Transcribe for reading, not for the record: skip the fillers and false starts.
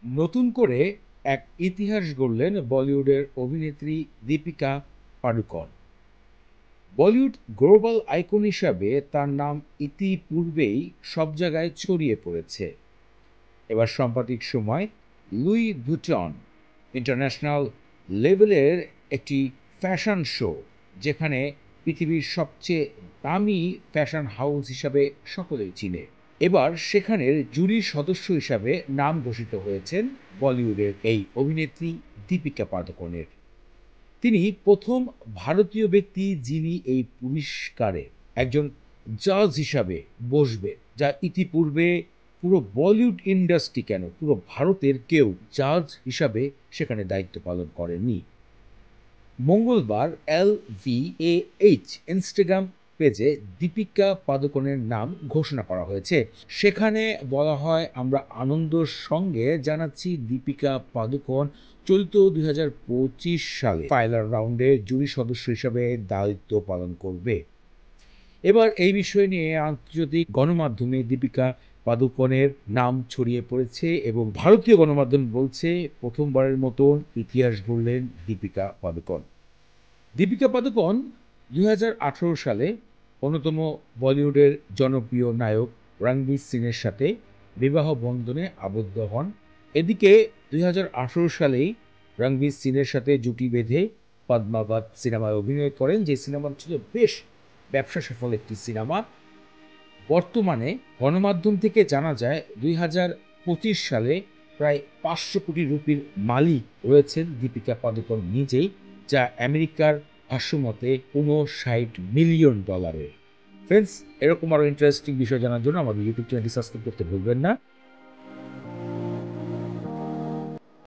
নতুন করে এক ইতিহাস গড়লেন বলিউডের অভিনেত্রী দীপিকা পাড়ুকোন। বলিউড গ্লোবাল আইকন হিসাবে তার নাম ইতিপূর্বেই সব জায়গায় ছড়িয়ে পড়েছে। এবার সাম্প্রতিক সময় লুই ভুটন ইন্টারন্যাশনাল লেভেলের একটি ফ্যাশন শো, যেখানে পৃথিবীর সবচেয়ে দামি ফ্যাশন হাউস হিসাবে সকলেই চিনে, এবার সেখানের জুরির সদস্য হিসাবে নাম ঘোষিত হয়েছেন বলিউডের এই অভিনেত্রী দীপিকা পাড়ুকোনের। তিনি প্রথম ভারতীয় ব্যক্তি যিনি এই পুরস্কারে একজন জাজ হিসাবে বসবে, যা ইতিপূর্বে পুরো বলিউড ইন্ডাস্ট্রি কেন পুরো ভারতের কেউ জাজ হিসাবে সেখানে দায়িত্ব পালন করেননি। মঙ্গলবার LVAH ইনস্টাগ্রাম পেজে দীপিকা পাড়ুকোনের নাম ঘোষণা করা হয়েছে। সেখানে বলা হয়, আমরা আনন্দের সঙ্গে জানাচ্ছি দীপিকা পাড়ুকোন চলিত 2025 সালে ফাইনাল রাউন্ডে জুরি সদস্য হিসাবে দায়িত্ব পালন করবে। এবার এই বিষয় নিয়ে আন্তর্জাতিক গণমাধ্যমে দীপিকা পাড়ুকোনের নাম ছড়িয়ে পড়েছে এবং ভারতীয় গণমাধ্যম বলছে, প্রথমবারের মতন ইতিহাস গড়লেন দীপিকা পাড়ুকোন। দীপিকা পাড়ুকোন 2018 সালে অন্যতম বলিউডের জনপ্রিয় নায়ক রণবীর সিংয়ের সাথে বিবাহ বন্ধনে আবদ্ধ হন। এদিকে 2018 সালেই রণবীর সিংয়ের সাথে জুটি বেঁধে পদ্মাবত সিনেমায় অভিনয় করেন, যে সিনেমা ছিল বেশ ব্যবসা সফল একটি সিনেমা। বর্তমানে গণমাধ্যম থেকে জানা যায় 2025 সালে প্রায় 500 কোটি রুপির মালিক রয়েছেন দীপিকা পাড়ুকোন নিজেই, যা আমেরিকার ভাষ্যমতে 59 মিলিয়ন ডলারের। ফ্রেন্ডস, এরকম আরও ইন্টারেস্টিং বিষয় জানার জন্য আমাদের ইউটিউব চ্যানেলটি সাবস্ক্রাইব করতে ভুলবেন না।